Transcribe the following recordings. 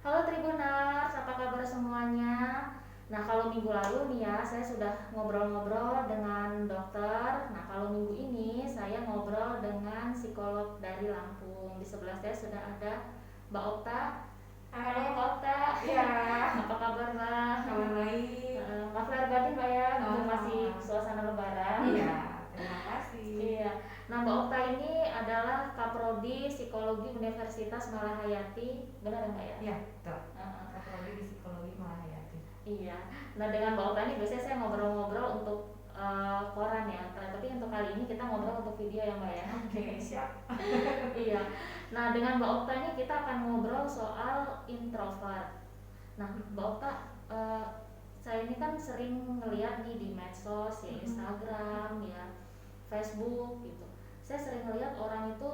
Halo Tribuners, apa kabar semuanya? Nah, kalau minggu lalu nih ya, saya sudah ngobrol-ngobrol dengan dokter. Nah, kalau minggu ini saya ngobrol dengan psikolog dari Lampung. Di sebelah saya sudah ada Mbak Okta. Halo Hai, Mbak Okta. iya, Apa kabar Mbak? kabar baik, Maaf lahir batin Mbak ya, mumpung masih sama-sama. suasana lebaran. Iya, terima kasih. Iya. Nah, Mbak Okta ini adalah Kaprodi Psikologi Universitas Malahayati. Benar ya Mbak ya? Iya, betul. Heeh. Kaprodi di Psikologi Malahayati. Iya. Nah, dengan Mbak Okta ini biasanya saya ngobrol-ngobrol untuk koran ya. Tapi untuk kali ini kita ngobrol untuk video ya Mbak ya. Oke, siap. Iya. Nah, dengan Mbak Okta ini kita akan ngobrol soal introvert. Nah, Mbak Okta, eh, saya ini kan sering ngeliat nih di medsos ya, Instagram ya, Facebook gitu. Saya sering ngeliat orang itu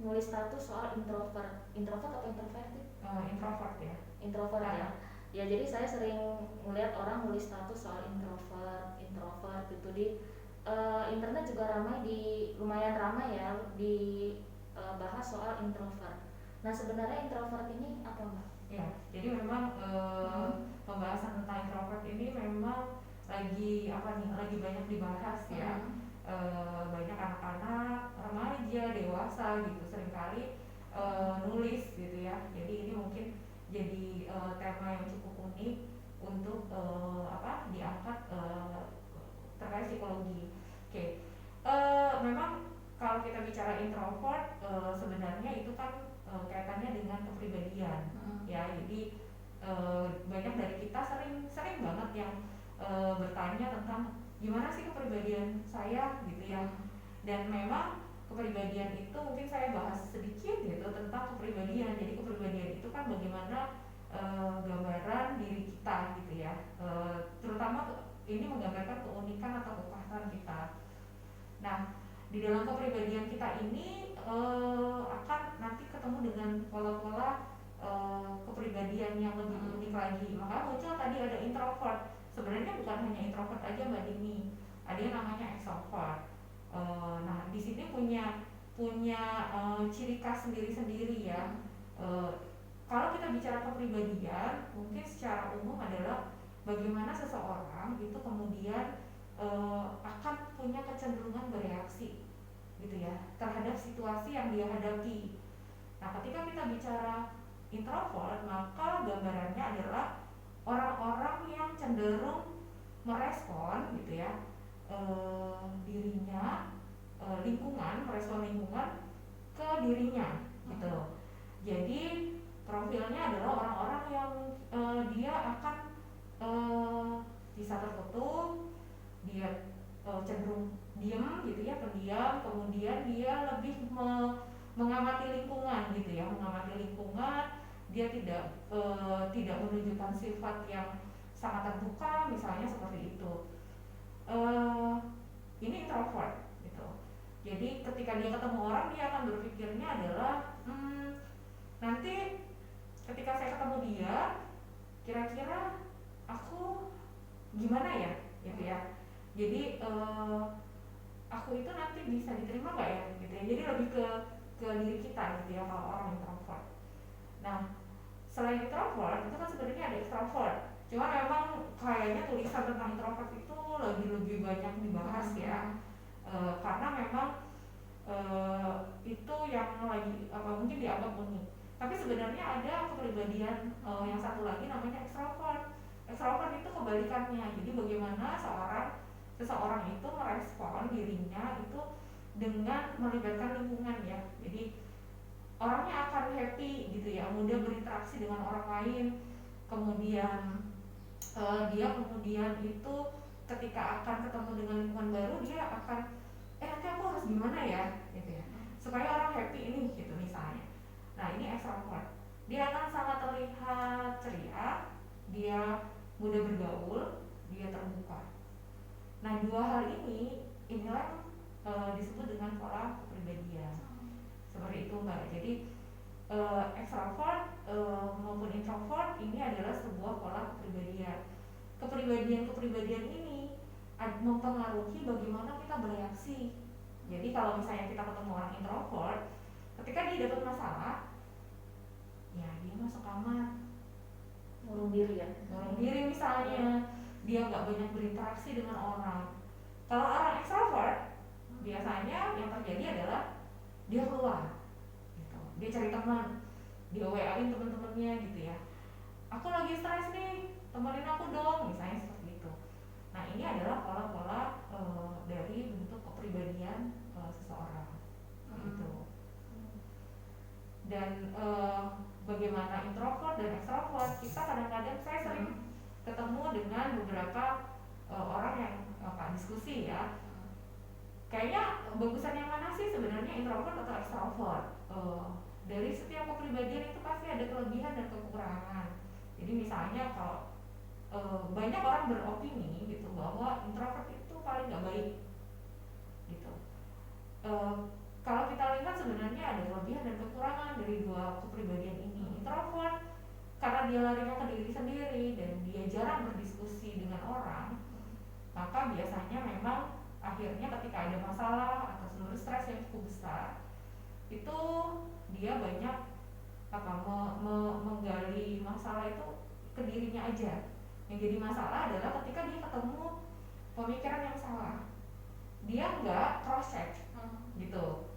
nulis status soal introvert atau introverted? Introvert ya. Introvert ya. Ah, Ya jadi saya sering melihat orang nulis status soal introvert, introvert gitu di internet juga ramai, lumayan ramai ya di bahas soal introvert. Nah, sebenarnya introvert ini apa Mbak? ya, jadi memang pembahasan tentang introvert ini memang lagi apa nih, lagi banyak dibahas ya. Banyak anak-anak, remaja, dewasa gitu seringkali nulis gitu ya. Jadi ini mungkin jadi tema yang cukup unik untuk diangkat terkait psikologi. Oke. Memang kalau kita bicara introvert sebenarnya itu kan kaitannya dengan kepribadian ya. Jadi banyak dari kita sering sering banget yang bertanya tentang gimana sih kepribadian saya gitu ya. Dan memang kepribadian itu mungkin saya bahas sedikit gitu tentang kepribadian. Jadi kepribadian itu kan bagaimana gambaran diri kita gitu ya. Terutama ini menggambarkan keunikan atau kekhasan kita. Nah, di dalam kepribadian kita ini akan nanti ketemu dengan pola-pola kepribadian yang lebih unik lagi. Maka muncul tadi ada introvert. Sebenarnya bukan hanya introvert aja Mbak Dini, ada yang namanya extrovert. Nah, di sini punya punya ciri khas sendiri-sendiri ya. Eh, Kalau kita bicara kepribadian, mungkin secara umum adalah bagaimana seseorang itu kemudian akan punya kecenderungan bereaksi gitu ya terhadap situasi yang dia hadapi. Nah, ketika kita bicara introvert, maka gambarannya adalah orang-orang yang cenderung merespon gitu ya dirinya, lingkungan, merespon lingkungan ke dirinya gitu. Jadi profilnya adalah orang-orang yang dia akan di saat tertutup dia cenderung diam gitu ya, pendiam, kemudian dia lebih mengamati lingkungan gitu ya, mengamati lingkungan. Dia tidak menunjukkan sifat yang sangat terbuka misalnya seperti itu. eh, ini introvert gitu. Jadi ketika dia ketemu orang, dia akan berpikirnya adalah nanti ketika saya ketemu dia, kira-kira aku gimana ya gitu ya. Jadi aku itu nanti bisa diterima nggak ya gitu ya. Jadi lebih ke diri kita gitu ya kalau orang introvert. Nah, selain introvert itu kan sebenarnya ada extrovert. Cuma memang kayaknya tulisan tentang introvert itu lebih banyak dibahas ya. Karena memang itu yang lagi mungkin dianggap unik. Tapi sebenarnya ada kepribadian yang satu lagi namanya extrovert. Extrovert itu kebalikannya. Jadi bagaimana seseorang itu merespon dirinya itu dengan melibatkan lingkungan ya. Jadi orangnya akan happy gitu ya, mudah berinteraksi dengan orang lain. Kemudian dia kemudian itu ketika akan ketemu dengan lingkungan baru, dia akan nanti aku harus gimana ya gitu ya supaya orang happy ini gitu misalnya. Nah, ini extrovert, dia akan sangat terlihat ceria, dia mudah bergaul, dia terbuka. Nah, dua hal inilah disebut dengan pola kepribadian seperti itu Mbak. Jadi extrovert maupun introvert ini adalah sebuah pola kepribadian. Kepribadian ini mempengaruhi bagaimana kita bereaksi. Jadi kalau misalnya kita ketemu orang introvert, ketika dia dapat masalah, ya dia amat, ngurung diri ya. ngurung diri misalnya, dia nggak banyak berinteraksi dengan orang. Kalau orang ekstrovert biasanya yang terjadi adalah dia keluar gitu, dia cari teman, dia WA-in teman-temannya gitu ya, aku lagi stres nih, temenin aku dong, misalnya seperti itu. Nah ini adalah pola-pola dari bentuk kepribadian seseorang gitu. Dan bagaimana introvert dan extrovert, kita kadang-kadang, saya sering ketemu dengan beberapa orang yang diskusi ya, kayaknya bagusan yang mana sih sebenarnya, introvert atau extrovert? Dari setiap kepribadian itu pasti ada kelebihan dan kekurangan. Jadi misalnya kalau banyak orang beropini gitu bahwa introvert itu paling gak baik gitu. Kalau kita lihat sebenarnya ada kelebihan dan kekurangan dari dua kepribadian ini. Introvert karena dia larinya ke diri sendiri dan dia jarang berdiskusi dengan orang, maka biasanya memang akhirnya ketika ada masalah atau seluruh stres yang cukup besar, itu dia banyak menggali masalah itu ke dirinya aja. Yang jadi masalah adalah ketika dia ketemu pemikiran yang salah, dia nggak cross check gitu.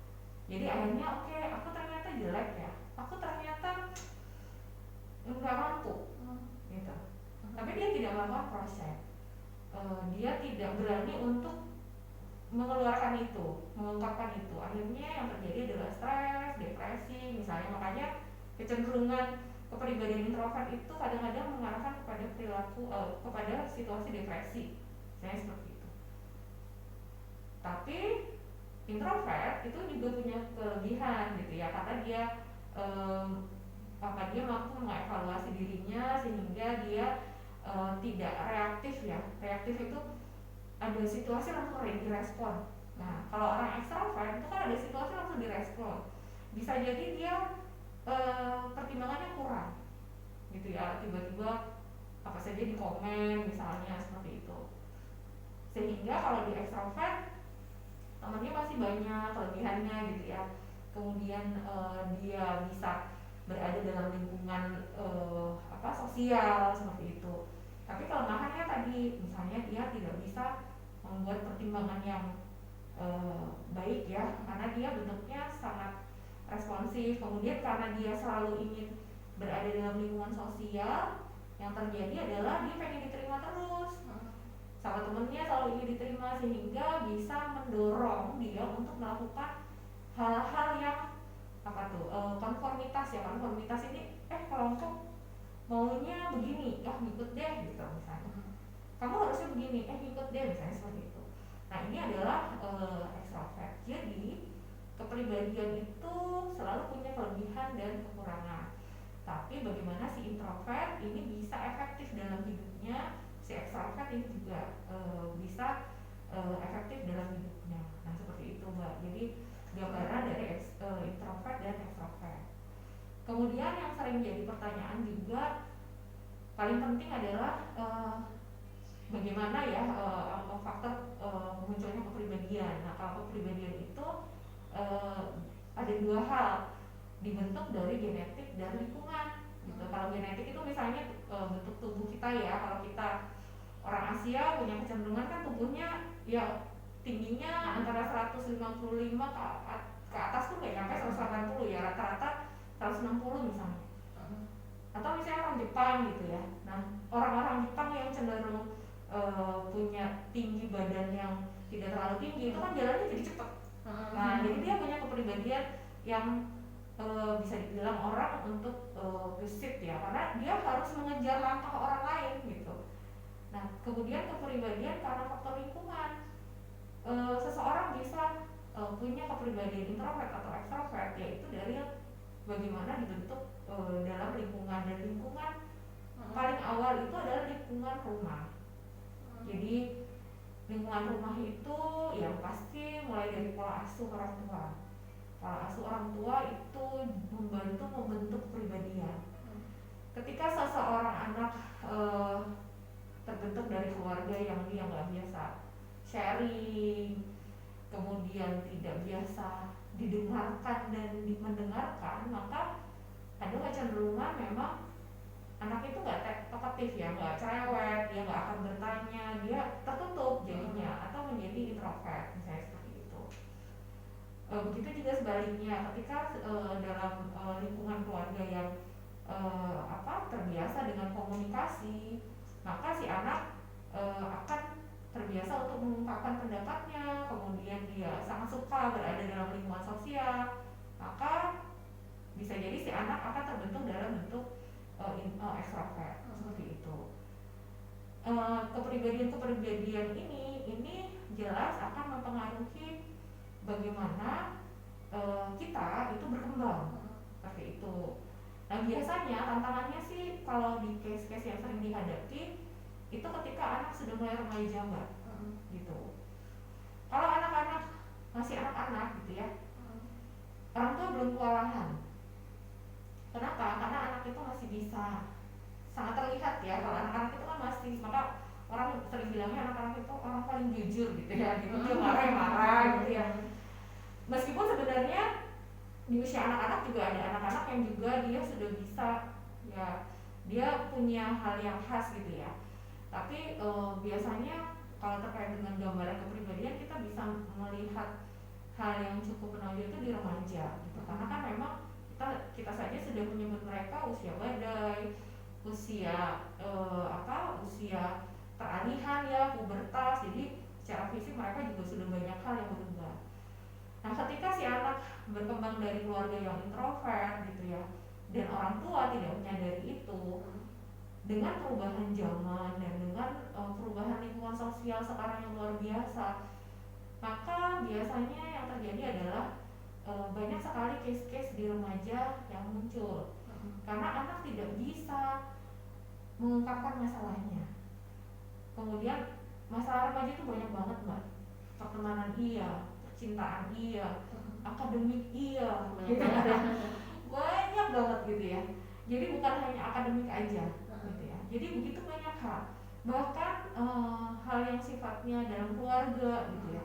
Jadi akhirnya oke, aku ternyata jelek ya, aku ternyata nggak mampu gitu. Tapi dia tidak melakukan cross check, dia tidak berani untuk mengeluarkan itu, mengungkapkan itu. Akhirnya yang terjadi adalah stres, depresi misalnya. Makanya kecenderungan kepribadian introvert itu kadang-kadang mengarahkan kepada perilaku, kepada situasi depresi, misalnya seperti itu. Tapi introvert itu juga punya kelebihan gitu ya, karena dia dia mampu mengevaluasi dirinya sehingga dia tidak reaktif ya. Reaktif itu ada situasi langsung direspon. Nah kalau orang ekstrovert itu kan ada situasi langsung direspon, bisa jadi dia pertimbangannya kurang gitu ya, tiba-tiba apa saja di komen misalnya seperti itu. Sehingga kalau di ekstrovert temannya pasti banyak, kelebihannya gitu ya. Kemudian dia bisa berada dalam lingkungan sosial seperti itu. Tapi kelemahannya tadi, misalnya dia tidak bisa membuat pertimbangan yang baik ya, karena dia bentuknya sangat responsif. Kemudian karena dia selalu ingin berada dalam lingkungan sosial, yang terjadi adalah dia pengen diterima terus sama temennya, selalu ingin diterima, sehingga bisa mendorong dia untuk melakukan hal-hal yang konformitas ya. Konformitas ini kelompok maunya begini, ngikut deh gitu misalnya. Kamu harusnya begini, ngikut deh misalnya seperti itu. Nah ini adalah extrovert. Jadi kepribadian itu selalu punya kelebihan dan kekurangan. Tapi bagaimana si introvert ini bisa efektif dalam hidupnya, si extrovert ini juga bisa efektif dalam hidupnya. Nah seperti itu Mbak. Jadi gambaran dari introvert dan extrovert. Kemudian yang sering jadi pertanyaan juga, paling penting adalah bagaimana ya faktor munculnya kepribadian. Nah kalau kepribadian itu ada dua hal, dibentuk dari genetik dan lingkungan gitu. Kalau genetik itu misalnya bentuk tubuh kita ya, kalau kita orang Asia punya kecenderungan kan tubuhnya ya tingginya antara 155 ke atas tuh nggak sampai 180 ya, rata-rata 160 misalnya. Atau misalnya orang Jepang gitu ya. Nah orang-orang Jepang yang cenderung punya tinggi badan yang tidak terlalu tinggi itu kan jalannya jadi cepat. Nah jadi dia punya kepribadian yang bisa dibilang orang untuk gesit ya, karena dia harus mengejar langkah orang lain gitu. Nah kemudian kepribadian karena faktor lingkungan, seseorang bisa punya kepribadian introvert atau extrovert, yaitu dari bagaimana dibentuk dalam lingkungan. Dan lingkungan paling awal itu adalah lingkungan rumah. Jadi lingkungan rumah itu yang pasti mulai dari pola asuh orang tua. Pola asuh orang tua itu membantu membentuk kepribadian. Ketika seseorang anak terbentuk dari keluarga yang dia nggak biasa sharing, kemudian tidak biasa didengarkan dan mendengarkan, maka ada kecenderungan memang anak itu nggak talkatif ya, nggak cerewet, dia nggak akan bertanya, dia tertutup jadinya atau menjadi introvert misalnya seperti itu. Begitu juga sebaliknya ketika dalam lingkungan keluarga yang terbiasa dengan komunikasi, maka si anak akan terbiasa untuk mengungkapkan pendapatnya, kemudian dia sangat suka berada dalam lingkungan sosial, maka bisa jadi si anak akan terbentuk dalam bentuk ekstrovert seperti itu. Kepribadian ini jelas akan mempengaruhi bagaimana kita itu berkembang seperti itu. Nah biasanya tantangannya sih kalau di case-case yang sering dihadapi itu ketika anak sudah mulai remaja mbak, gitu. Kalau anak-anak masih anak-anak gitu ya, orang tua belum kewalahan. Kenapa? Karena anak itu masih bisa sangat terlihat ya. Kalau anak-anak itu kan masih, maka orang sering bilangnya anak-anak itu orang paling jujur gitu ya, gitu dia marah ya marah gitu ya. Meskipun sebenarnya di usia anak-anak juga ada anak-anak yang juga dia sudah bisa ya, dia punya hal yang khas gitu ya. Tapi biasanya kalau terkait dengan gambaran kepribadian kita bisa melihat hal yang cukup menonjol itu di remaja gitu. Karena kan memang kita saja sudah menyebut mereka usia badai, usia usia peralihan ya, pubertas. Jadi secara fisik mereka juga sudah banyak hal yang berubah. Nah ketika si anak berkembang dari keluarga yang introvert gitu ya, dan orang tua tidak menyadari itu, dengan perubahan zaman dan dengan perubahan lingkungan sosial sekarang yang luar biasa, maka biasanya yang terjadi adalah banyak sekali case-case di remaja yang muncul karena anak tidak bisa mengungkapkan masalahnya. Kemudian masalah remaja itu banyak banget mbak, pertemanan iya, percintaan iya, akademik iya, gitu ya. Banyak banget gitu ya. Jadi bukan hanya akademik aja gitu ya. Jadi begitu banyak hal, bahkan hal yang sifatnya dalam keluarga gitu ya,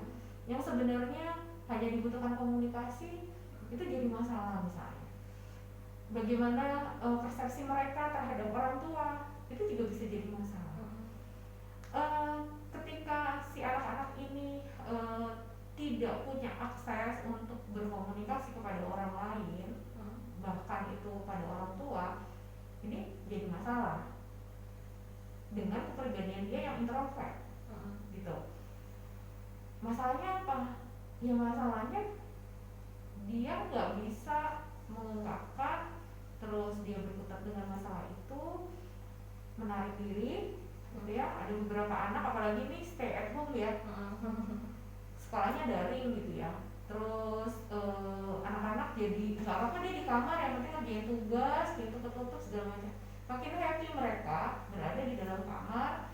yang sebenarnya hanya dibutuhkan komunikasi, itu jadi masalah. Misalnya bagaimana persepsi mereka terhadap orang tua, itu juga bisa jadi masalah. Ketika si anak-anak ini tidak punya akses untuk berkomunikasi kepada orang lain, bahkan itu pada orang tua, ini jadi masalah dengan kepribadian dia yang introvert gitu. Masalahnya apa? Ya masalahnya dia nggak bisa mengungkapkan, terus dia berkutat dengan masalah itu, menarik diri gitu ya. Ada beberapa anak apalagi ini stay at home ya, sekolahnya daring gitu ya, terus anak-anak jadi nggak apa-apa dia di kamar, yang penting ngerjain tugas, pintu ketutup segala macam. Makin happy mereka berada di dalam kamar,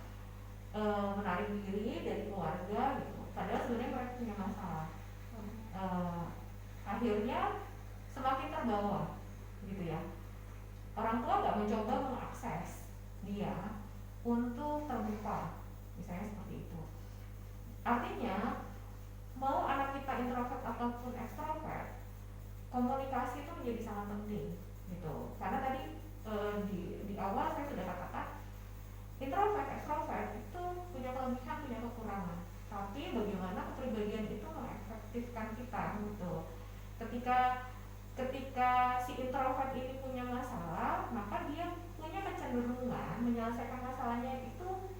menarik diri dari keluarga gitu, padahal sebenarnya mereka punya masalah. Akhirnya semakin terbawa gitu ya. Orang tua nggak mencoba mengakses dia untuk terbuka, misalnya seperti itu. Artinya mau anak kita introvert ataupun ekstrovert, komunikasi itu menjadi sangat penting gitu. Karena tadi di awal saya sudah katakan introvert, ekstrovert itu punya kelebihan, punya kekurangan. Tapi bagaimana kepribadian itu mengefektifkan kita gitu. Ketika si introvert ini punya masalah, maka dia punya kecenderungan menyelesaikan masalahnya itu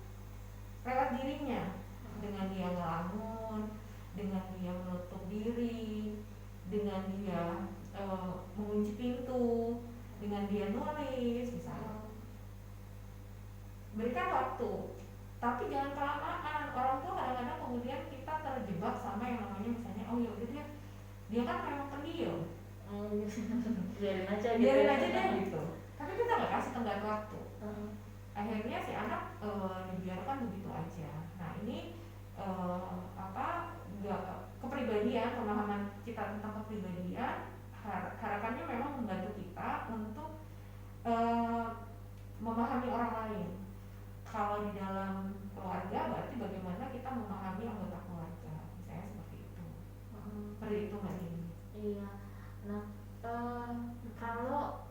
lewat dirinya, dengan dia ngelamun, dengan dia menutup diri, dengan dia mengunci pintu, dengan dia nulis misalnya. Berikan waktu, tapi jangan kelamaan. Orang tua kadang-kadang kemudian kita terjebak sama yang namanya misalnya, oh ya udah dia kan memang pendiam, biarin aja deh gitu. Tapi kita nggak kasih tenggat waktu. Akhirnya si anak dibiarkan begitu aja. Nah ini kepribadian, pemahaman kita tentang kepribadian harapannya memang membantu kita untuk memahami orang lain. Kalau di dalam keluarga berarti bagaimana kita memahami anggota keluarga, misalnya seperti itu. Seperti itu mbak Dini. Iya. Nah kalau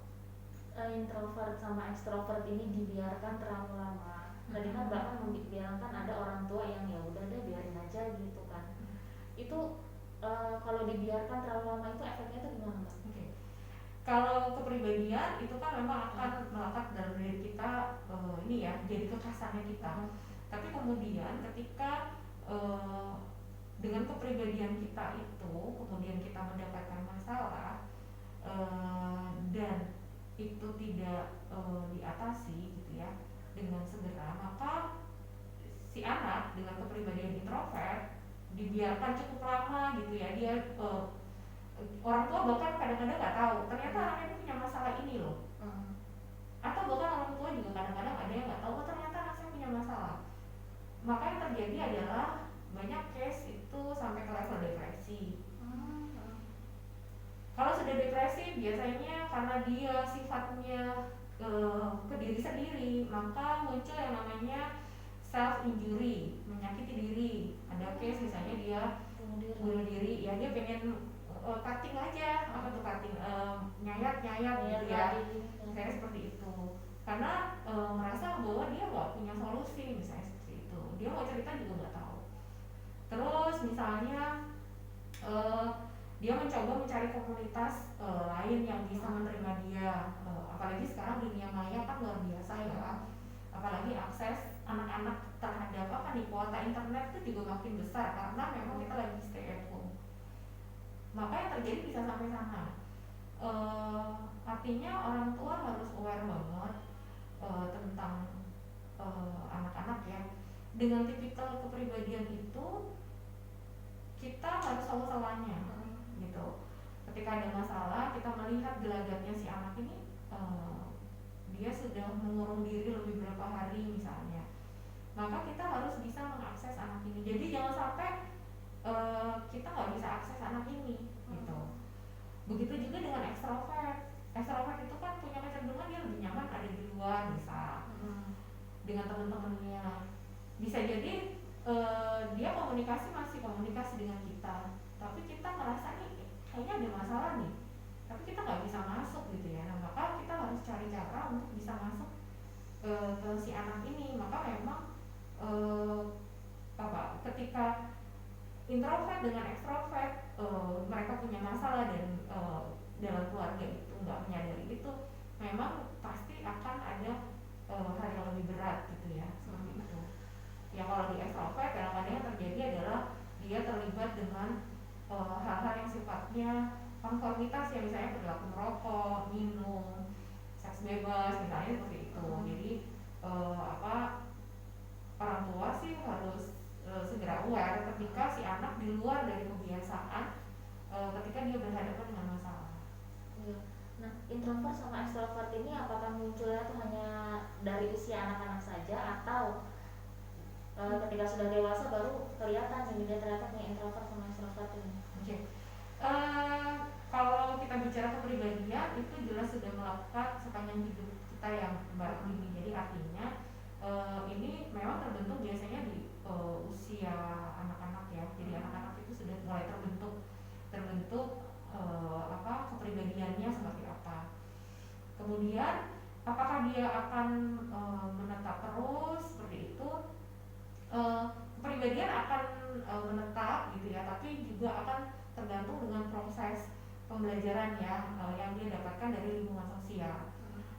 introvert sama ekstrovert ini dibiarkan terlalu lama. Tadi kan Mbak kan bilang kan ada orang tua yang ya udah deh biarin aja gitu kan. Itu kalau dibiarkan terlalu lama itu efeknya itu gimana Mbak? Oke. Kalau kepribadian itu kan memang akan melekat dalam diri kita, ini ya jadi kekhasannya kita. Tapi kemudian ketika dengan kepribadian kita itu kemudian kita mendapatkan masalah dan itu tidak diatasi gitu ya dengan segera, maka si anak dengan kepribadian introvert dibiarkan cukup lama gitu ya, dia orang tua bahkan kadang-kadang nggak tahu ternyata anaknya itu punya masalah ini loh. Atau bahkan orang tua juga kadang-kadang ada yang nggak tahu oh ternyata anak saya punya masalah. Maka yang terjadi adalah banyak case itu sampai ke level depresi. Kalau sudah depresi biasanya karena dia sifatnya ke diri sendiri, maka muncul yang namanya self injury, menyakiti diri. Ada case misalnya dia bunuh diri, ya dia pengen cutting aja, apa tuh cutting, nyayat gitu ya. Saya seperti itu karena merasa bahwa dia nggak punya solusi, misalnya seperti itu. Dia mau cerita juga nggak tahu. Terus misalnya dia mencoba mencari komunitas lain yang bisa menerima dia, apalagi sekarang dunia maya kan luar biasa ya, apalagi akses anak-anak terhadap apa nih kuota internet itu juga makin besar karena memang kita lagi stay at home. Maka yang terjadi bisa sampai sana. Artinya orang tua harus aware banget tentang anak-anak ya. Dengan tipikal kepribadian itu kita harus tahu salahnya gitu. Ketika ada masalah kita melihat gelagatnya si anak ini, dia sudah mengurung diri lebih berapa hari misalnya, maka kita harus bisa mengakses anak ini. Jadi jangan sampai kita nggak bisa akses anak ini gitu. Begitu juga dengan ekstrovert. Ekstrovert itu kan punya kecenderungan dia lebih nyaman ada di luar, bisa dengan teman-temannya. Bisa jadi dia masih komunikasi dengan kita, tapi kita merasa nih kayaknya ada masalah nih, tapi kita nggak bisa masuk gitu ya. Nah maka kita harus cari cara untuk bisa masuk ke si anak ini. Maka memang ketika introvert dengan ekstrovert mereka punya masalah dan dalam keluarga itu nggak menyadari itu, memang pasti akan ada hal yang lebih berat gitu ya, seperti itu. Ya kalau di ekstrovert kadang-kadang yang terjadi adalah dia terlibat dengan hal-hal yang sifatnya konformitas ya, misalnya perilaku merokok, minum, seks bebas misalnya seperti itu. Jadi orang tua sih harus segera aware ketika si anak di luar dari kebiasaan ketika dia berhadapan dengan masalah. Nah, introvert sama extrovert ini apakah munculnya tuh hanya dari usia anak-anak saja atau ketika sudah dewasa baru kelihatan nih dia ternyata punya introvert sama extrovert ini? Oke. Kalau kita bicara kepribadian itu jelas sudah melekat sepanjang hidup kita yang baru ini. Jadi artinya ini memang terbentuk biasanya di usia anak-anak ya. Jadi anak-anak itu sudah mulai terbentuk kepribadiannya seperti apa. Kemudian apakah dia akan menetap terus seperti itu? Kepribadian akan menetap gitu ya, tapi juga akan tergantung dengan proses pembelajaran ya yang dia dapatkan dari lingkungan sosial.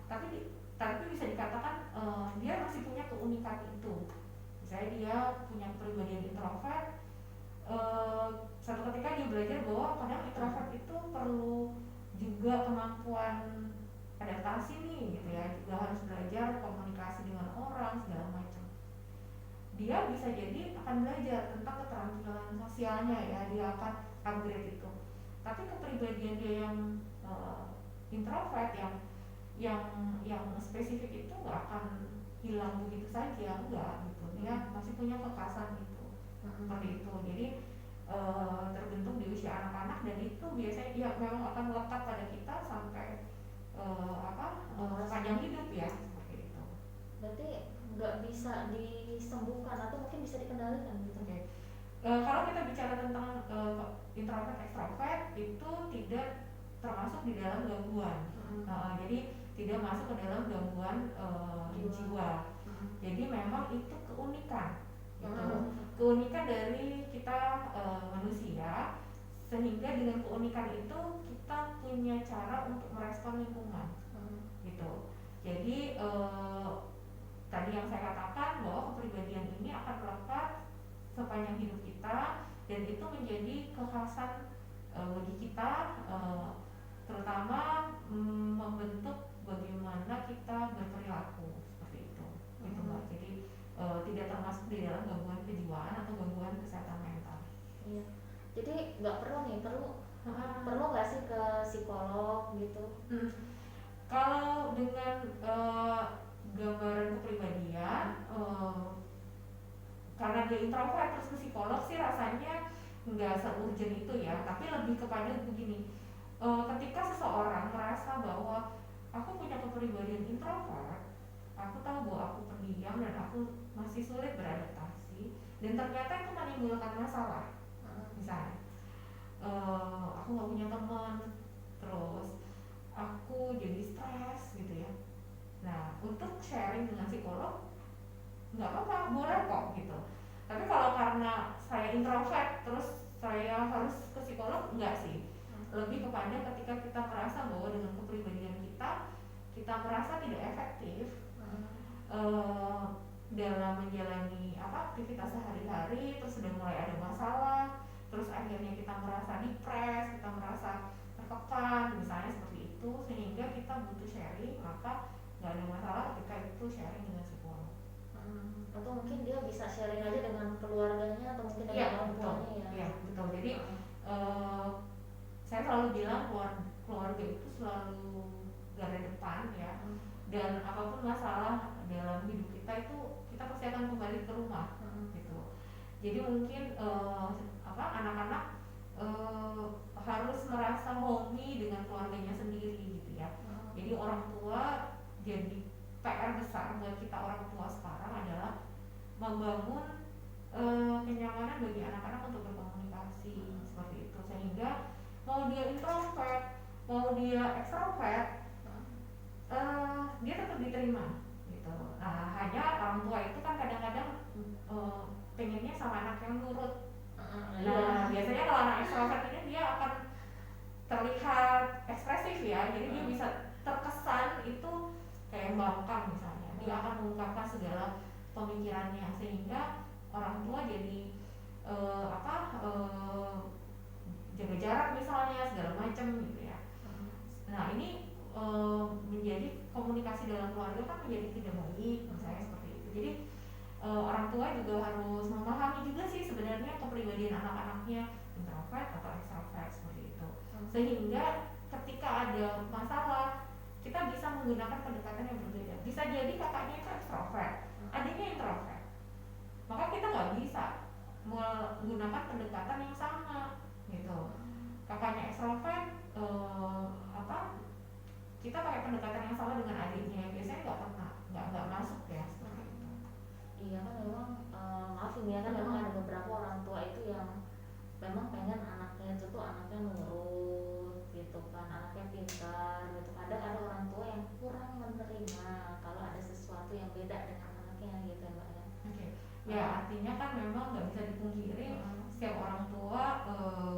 Tapi bisa dikatakan dia masih punya keunikan itu. Misalnya dia punya kepribadian introvert, suatu ketika dia belajar bahwa kadang introvert itu perlu juga kemampuan adaptasi nih gitu ya, juga harus belajar komunikasi dengan orang segala macam. Dia bisa jadi akan belajar tentang keterampilan sosialnya ya, dia akan upgrade itu. Tapi kepribadian dia yang introvert yang spesifik itu nggak akan hilang begitu saja, enggak gitu. Dia masih punya kekhasan itu seperti itu. Jadi terbentuk di usia anak-anak dan itu biasanya dia memang akan melekat pada kita sampai sepanjang hidup ya, seperti itu. Berarti nggak bisa disembuhkan atau mungkin bisa dikendalikan gitu. Okay. Kalau kita bicara tentang introvert extrovert itu tidak termasuk di dalam gangguan. Jadi tidak masuk ke dalam gangguan jiwa. Jadi memang itu keunikan gitu. Keunikan dari kita manusia, sehingga dengan keunikan itu kita punya cara untuk merespon lingkungan gitu. Jadi tadi yang saya katakan bahwa kepribadian ini akan melekat sepanjang hidup kita, dan itu menjadi kekhasan bagi kita, terutama membentuk bagaimana kita berperilaku seperti itu, gitu Mbak. Jadi tidak termasuk di dalam gangguan kejiwaan atau gangguan kesehatan mental. Iya. Jadi nggak perlu nggak sih ke psikolog gitu? Kalau dengan gambaran kepribadian, karena dia introvert terus ke psikolog sih rasanya nggak se-urgent itu ya, tapi lebih kepada begini, ketika seseorang merasa bahwa aku punya kepribadian introvert, aku tahu bahwa aku pendiam dan aku masih sulit beradaptasi, dan ternyata itu menimbulkan masalah. Misalnya aku nggak punya teman, terus aku jadi stres gitu ya. Nah, untuk sharing dengan psikolog nggak apa-apa, boleh kok gitu. Tapi kalau karena saya introvert terus saya harus ke psikolog, enggak sih. Lebih kepada ketika kita merasa bahwa dengan kepribadian kita merasa tidak efektif dalam menjalani aktivitas sehari-hari, terus sudah mulai ada masalah, terus akhirnya kita merasa depres, kita merasa tertekan, misalnya seperti itu, sehingga kita butuh sharing, maka nggak ada masalah ketika itu sharing dengan psikolog. Atau mungkin dia bisa sharing aja dengan keluarganya atau mungkin dengan orang tuanya ya. Iya betul. Jadi saya selalu bilang keluarga itu selalu garda depan ya. Dan apapun masalah dalam hidup kita itu kita pasti akan kembali ke rumah gitu. Jadi mungkin anak-anak harus merasa homey dengan keluarganya sendiri gitu ya. Jadi orang tua jadi PR besar buat kita orang tua sekarang adalah membangun kenyamanan bagi anak-anak untuk berkomunikasi seperti itu, sehingga mau dia introvert, mau dia ekstrovert, dia tetap diterima gitu. Nah, hanya orang tua itu kan kadang-kadang pengennya sama anak yang nurut. Nah, biasanya kalau anak ekstrovert ini dia akan terlihat ekspresif ya, jadi dia bisa terkesan itu kayak bangkang misalnya, dia akan mengungkapkan segala pemikirannya, sehingga orang tua jadi jaga jarak misalnya segala macam gitu ya. Nah ini menjadi komunikasi dalam keluarga kan menjadi tidak baik misalnya seperti itu. Jadi orang tua juga harus memahami juga sih sebenarnya kepribadian anak-anaknya introvert atau extrovert seperti itu, sehingga ketika ada masalah kita bisa menggunakan pendekatan yang berbeda. Bisa jadi kakaknya itu extrovert, adiknya introvert, maka kita nggak bisa menggunakan pendekatan yang sama gitu. Kakaknya extrovert, kita pakai pendekatan yang sama dengan adiknya, biasanya nggak masuk ya seperti itu. Iya kan memang maaf ya kan memang ada beberapa orang tua itu yang memang pengen anaknya itu tuh anaknya nurut gitu kan, anaknya pintar gitu. Kadang ada orang tua yang kurang menerima kalau ada sesuatu yang beda dengan anaknya gitu ya Mbak ya. Ya artinya kan memang nggak bisa dipungkiri setiap orang tua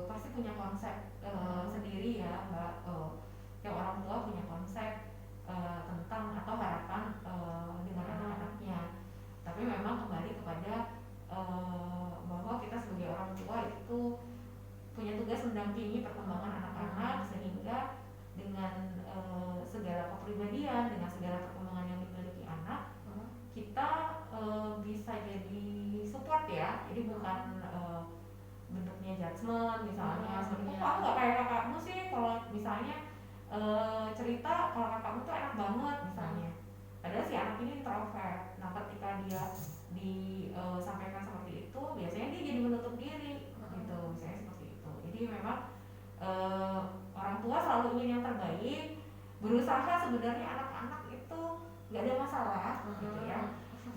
pasti punya konsep sendiri ya Mbak. Setiap orang tua punya konsep tentang atau harapan dengan anak-anaknya. Tapi memang kembali kepada bahwa kita sebagai orang tua itu punya tugas mendampingi perkembangan anak-anak, sehingga dengan segala kepribadian, dengan segala perkembangan yang dimiliki anak, kita bisa jadi support ya. Jadi bukan bentuknya judgement misalnya, seperti aku nggak kayak kakakmu sih, kalau misalnya cerita kalau kakakmu tuh enak banget misalnya, padahal si anak ini introvert. Nah ketika dia disampaikan seperti itu, biasanya dia jadi menutup diri gitu, misalnya seperti itu. Jadi memang orang tua selalu ingin yang terbaik, berusaha sebenarnya anak-anak itu nggak ada masalah gitu ya,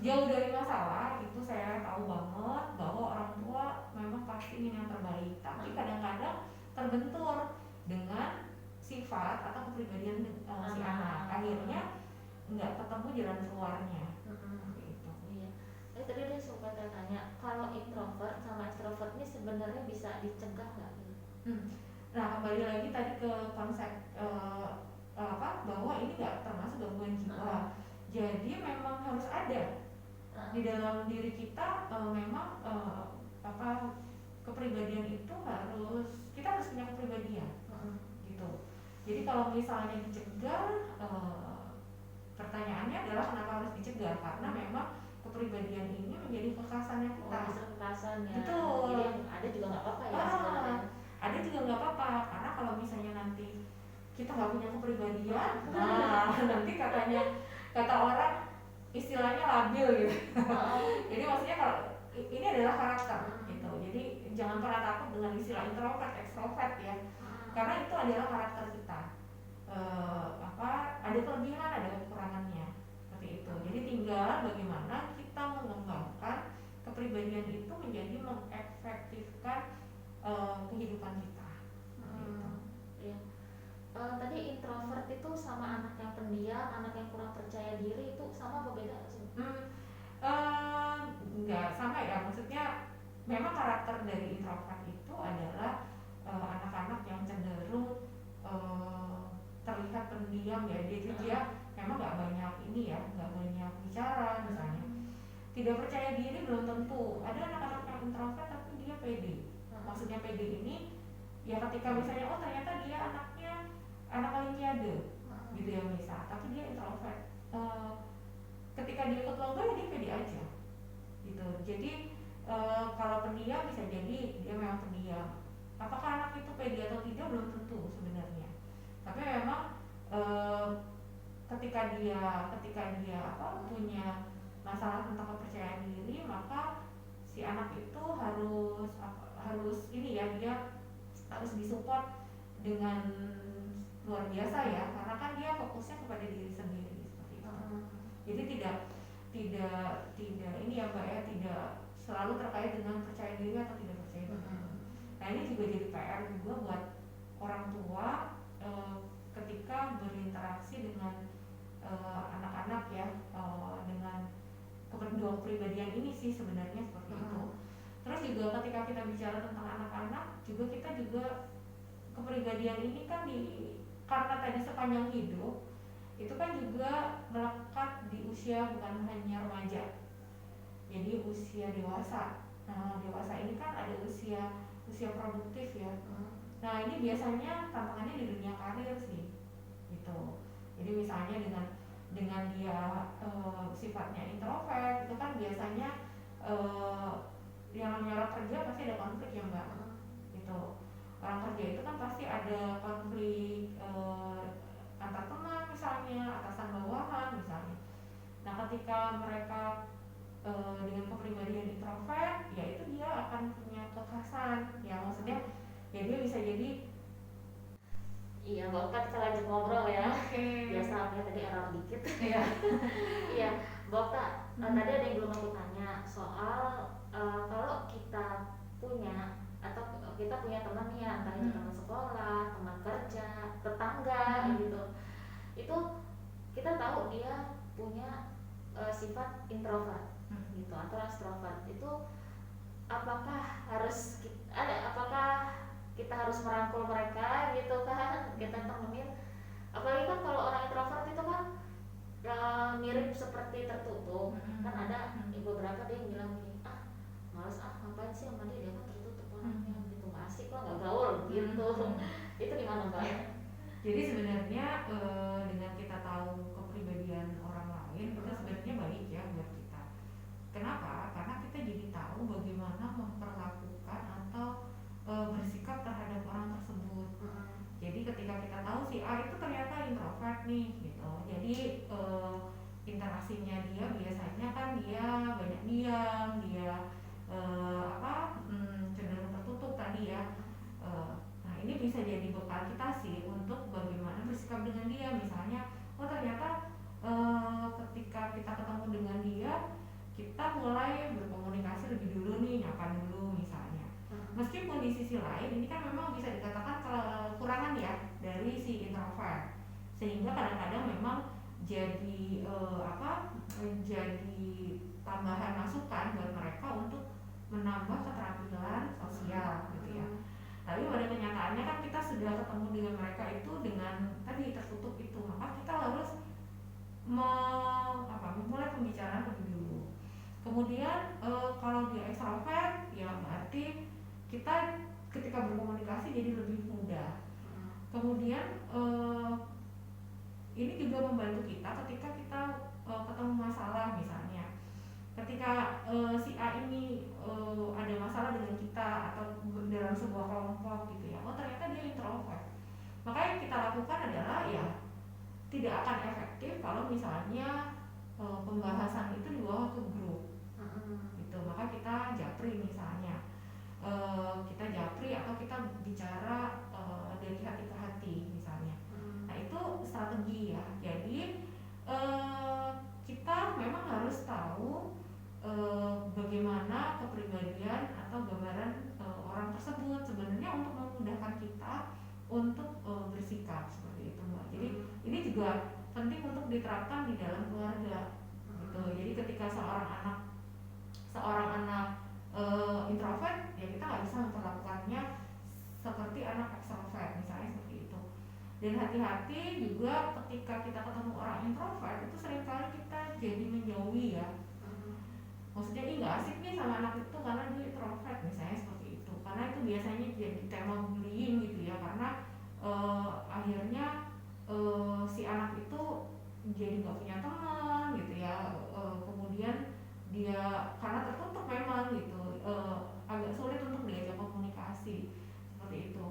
jauh dari masalah itu. Saya tahu banget bahwa orang tua memang pasti ingin yang terbaik, tapi kadang-kadang terbentur dengan sifat atau kepribadian si anak, akhirnya nggak ketemu jalan keluarnya. Gitu. Iya. Tadi dia sempat tanya, kalau introvert sama extrovert ini sebenarnya bisa dicegah nggak? Nah, kembali lagi tadi ke konsep bahwa ini nggak termasuk gangguan jiwa. Jadi memang harus ada di dalam diri kita, memang kepribadian itu kita harus punya kepribadian. Gitu. Jadi kalau misalnya dicegah, pertanyaannya adalah kenapa harus dicegah? Karena memang kepribadian ini menjadi kekhasannya kita. Kekhasannya. Betul. Jadi ada juga nggak apa-apa ya sebenarnya. Ada juga nggak apa-apa, karena kalau misalnya nanti kita nggak punya kepribadian, nanti kata orang istilahnya labil gitu. Jadi maksudnya kalau ini adalah karakter gitu. Jadi jangan pernah takut dengan istilah introvert, extrovert ya. Karena itu adalah karakter kita. Ada kelebihan, ada kekurangannya. Seperti itu. Jadi tinggal bagaimana kita mengembangkan kepribadian itu menjadi mengefektifkan kehidupan kita. Iya. Tadi introvert itu sama anak yang pendiam, anak yang kurang percaya diri itu sama apa beda sih? Enggak sama ya, maksudnya memang karakter dari introvert itu adalah anak-anak yang cenderung terlihat pendiam ya, dia memang nggak banyak nggak banyak bicara misalnya. Tidak percaya diri belum tentu. Ada anak-anak yang introvert tapi dia pede. Maksudnya pede ini ya ketika misalnya ternyata dia anaknya anak olimpiade gitu ya misal, tapi dia introvert. Ketika dia ikut lomba ya dia pede aja gitu. Jadi kalau pendiam bisa jadi dia memang pendiam. Apakah anak itu pede atau tidak belum tentu sebenarnya. Tapi memang ketika dia punya masalah tentang kepercayaan diri, maka si anak itu harus dia harus disupport dengan luar biasa ya, karena kan dia fokusnya kepada diri sendiri seperti itu. Jadi tidak tidak selalu terkait dengan percaya diri atau tidak percaya diri. Nah ini juga jadi PR juga buat orang tua ketika berinteraksi dengan anak-anak ya, dengan kedua kepribadian ini sih sebenarnya seperti itu. Terus juga ketika kita bicara tentang anak-anak kita juga kepribadian ini kan karena tadi sepanjang hidup itu kan juga melekat di usia bukan hanya remaja, jadi usia dewasa. Nah dewasa ini kan ada usia produktif ya. Nah ini biasanya tantangannya di dunia karir sih gitu. Jadi misalnya dengan dia sifatnya introvert itu kan biasanya yang namanya orang kerja pasti ada konflik ya mbak gitu. Orang kerja itu kan pasti ada konflik antar teman misalnya, atasan bawahan misalnya. Nah ketika mereka dengan kepribadian introvert ya itu dia akan punya kekhasan ya, maksudnya ya dia bisa jadi. Iya, Mbak Okta kita lanjut ngobrol ya. Biasa aku tadi error dikit. Iya, Mbak Okta, tadi ada yang belum aku tanya soal kalau kita punya teman nih ya, entah itu teman sekolah, teman kerja, tetangga gitu. Itu kita tahu dia punya sifat introvert gitu atau extrovert. Itu apakah kita harus merangkul mereka gitu kan, kita temenin? Apalagi kan kalau orang introvert itu kan mirip seperti tertutup. Kan ada beberapa dia yang bilang gini, males ngapain sih sama dia kan tertutup orangnya gitu, nggak asik lah, nggak gaul gitu. Itu gimana Mbak? Jadi sebenarnya dengan kita tahu kepribadian orang lain itu sebenarnya baik ya buat kita. Kenapa? Karena kita jadi tahu bagaimana memperlakukan atau bersikap terhadap orang tersebut. Jadi ketika kita tahu si A itu ternyata introvert nih gitu, jadi interaksinya dia biasanya kan dia banyak diam, dia cenderung tertutup tadi ya. Nah ini bisa jadi bekal kita sih untuk bagaimana bersikap dengan dia. Misalnya ternyata ketika kita ketemu dengan dia, kita mulai berkomunikasi lebih dulu nih, nyapa dulu misalnya. Meskipun di sisi lain ini kan memang bisa dikatakan kekurangan ya dari si sehingga kadang-kadang memang jadi jadi tambahan masukan buat mereka untuk menambah keterampilan sosial gitu ya. Tapi pada kenyataannya kan kita sudah ketemu dengan mereka itu dengan tadi tertutup itu, maka kita harus memulai pembicaraan lebih dulu. Kemudian kalau dia ekstrovert ya berarti kita ketika berkomunikasi jadi lebih mudah. Kemudian ini juga membantu kita ketika kita ketemu masalah, misalnya ketika si A ini ada masalah dengan kita atau dalam sebuah kelompok gitu ya, oh ternyata dia introvert, maka yang kita lakukan adalah ya tidak akan efektif kalau misalnya pembahasan itu dibawa ke grup gitu. Maka kita japri misalnya, kita japri atau kita bicara dari hati ke hati misalnya. Nah itu strategi ya. Jadi kita memang harus tahu bagaimana kepribadian atau gambaran orang tersebut sebenarnya untuk memudahkan kita untuk bersikap seperti itu Mbak. Jadi ini juga penting untuk diterapkan di dalam keluarga gitu. Jadi ketika seorang anak introvert ya kita nggak bisa memperlakukannya seperti anak extrovert misalnya seperti itu. Dan hati-hati juga ketika kita ketemu orang introvert itu seringkali kita jadi menjauhi ya. Maksudnya nggak asik nih sama anak itu karena dia introvert misalnya seperti itu. Karena itu biasanya jadi tema bullying gitu ya, karena akhirnya si anak itu jadi nggak punya teman gitu ya. Kemudian dia karena tertutup memang gitu, agak sulit untuk diajak komunikasi seperti itu.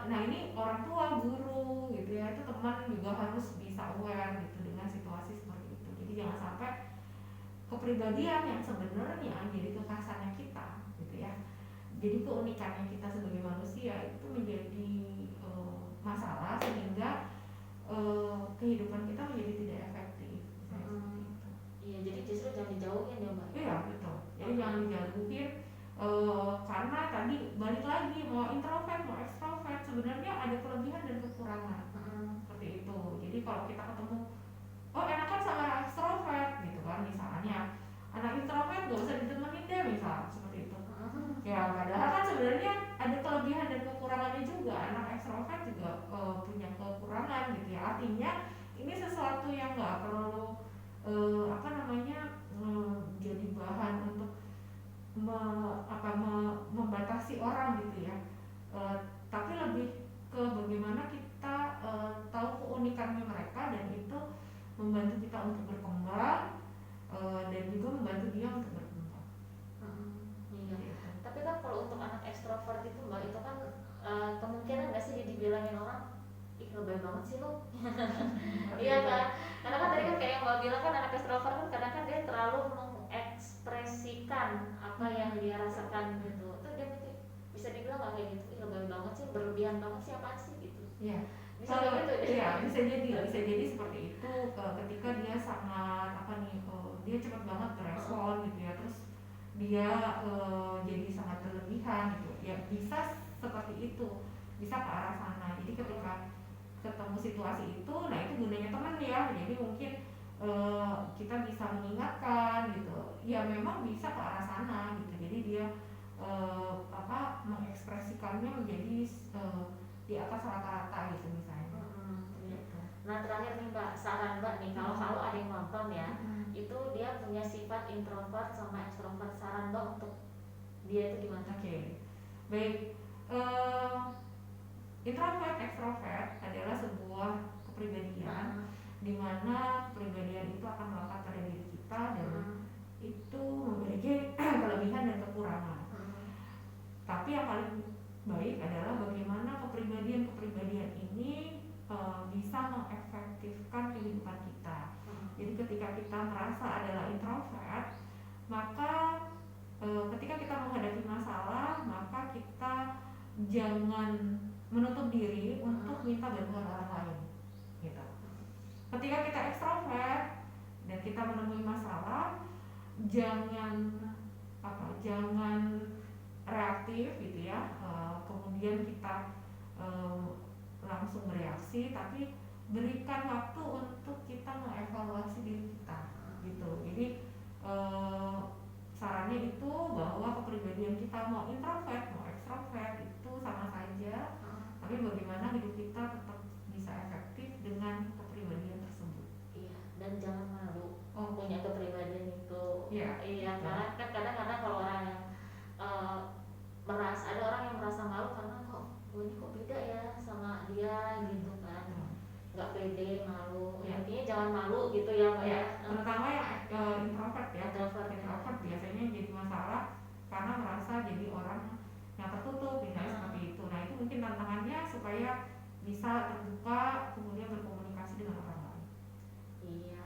Nah ini orang tua, guru gitu ya, itu teman juga harus bisa aware gitu dengan situasi seperti itu. Jadi jangan sampai kepribadian yang sebenarnya jadi kekhasannya kita gitu ya, jadi keunikannya kita sebagai manusia itu menjadi masalah sehingga kehidupan kita menjadi tidak efektif. Iya, jadi justru jangan dijauhin ya Mbak. Iya betul, jadi jangan dijauhin karena tadi balik lagi mau introvert mau extrovert sebenarnya ada kelebihan dan kekurangan seperti itu. Jadi kalau kita ketemu oh enakan sama extrovert gitu kan, misalnya anak introvert gak usah ditemenin deh misal seperti itu ya, padahal kan sebenarnya ada kelebihan dan kekurangannya juga. Anak extrovert juga punya kekurangan gitu ya, artinya ini sesuatu yang nggak perlu jadi bahan untuk membatasi orang gitu ya, tapi lebih ke bagaimana kita tahu keunikannya mereka dan itu membantu kita untuk berkembang dan juga membantu dia untuk berkembang. Iya. Gitu. Tapi kan kalau untuk anak ekstrovert itu Mbak, itu kan kemungkinan nggak sih dibilangin orang ih lebay banget sih lo. Iya kan, karena kan tadi kan kayak yang Mbak bilang kan anak ekstrovert kan kadang kan dia terlalu mengekspresikan apa yang dia rasakan gitu. Itu dia bisa dibilang nggak kayak gitu, ih lebay banget sih, berlebihan banget sih, apaan sih gitu. Iya. Bisa gitu. Iya, bisa jadi seperti itu ketika dia sangat dia cepat banget respon gitu ya, terus dia jadi sangat berlebihan gitu ya, bisa seperti itu, bisa ke arah sana. Jadi ketika ketemu situasi itu, nah itu gunanya teman ya, jadi mungkin kita bisa mengingatkan gitu ya, memang bisa ke arah sana gitu. Jadi dia mengekspresikannya menjadi di atas rata-rata gitu misalnya. Gitu. Nah terakhir nih Mbak, saran Mbak nih kalau ada yang nonton ya, itu dia punya sifat introvert sama extrovert, saran Mbak untuk dia itu gimana? Oke. Baik, introvert extrovert adalah sebuah kepribadian di mana kepribadian itu akan melekat pada diri kita dan itu memiliki kelebihan dan kekurangan. Tapi yang paling baik adalah bagaimana kepribadian ini bisa mengefektifkan kehidupan kita. Jadi ketika kita merasa adalah introvert, maka ketika kita menghadapi masalah, maka kita jangan menutup diri untuk minta bantuan orang lain gitu. Ketika kita ekstrovert dan kita menemui masalah, jangan reaktif gitu ya, kemudian kita langsung bereaksi, tapi berikan waktu untuk kita mengevaluasi diri kita gitu. Jadi sarannya itu bahwa kepribadian kita mau introvert mau ekstrovert itu sama saja, tapi bagaimana hidup kita tetap bisa efektif dengan kepribadian tersebut. Iya, dan jangan malu Oh, punya kepribadian itu. iya. Iya, Betul. karena kan kadang-kadang kalau orang yang ada orang yang merasa malu karena kok gue ini kok beda ya sama dia gitu kan, nggak pede, malu. Iya. Intinya jangan malu gitu ya Mbak ya. Terutama yang introvert ya. Introvert. Introvert biasanya jadi masalah karena merasa jadi orang yang tertutup misalnya seperti itu. Nah itu mungkin tantangannya supaya bisa terbuka kemudian berkomunikasi dengan orang lain. Iya.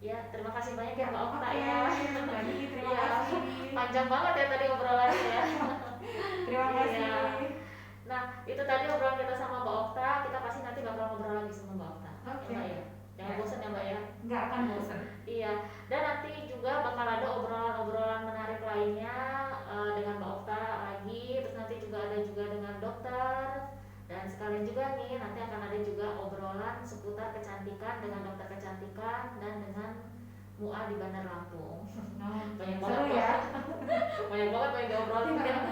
Ya, terima kasih banyak ya Mbak Okta Oke, ya. Mbak Dini, terima Iya. kasih. Panjang banget ya tadi obrolannya ya. Terima kasih. Iya. Nah, itu tadi obrolan kita sama Mbak Okta. Kita pasti nanti bakal ngobrol lagi sama Mbak Okta. Oke. Ya, Mbak ya. Jangan Ya. bosan ya Mbak ya. Nggak akan bosan. Iya. Dan nanti juga bakal ada obrolan-obrolan menarik lainnya dengan Mbak Okta lagi. Terus nanti juga ada juga dengan dokter. Dan sekalian juga nih nanti akan ada juga obrolan seputar kecantikan dengan dokter kecantikan dan dengan MUA di Bandar Lampung. Banyak banget Seru ya. banyak banget yang diobrolin kan.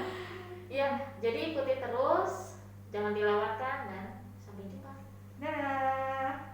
Iya, jadi ikuti terus, jangan dilewatkan dan sampai jumpa. Dadah.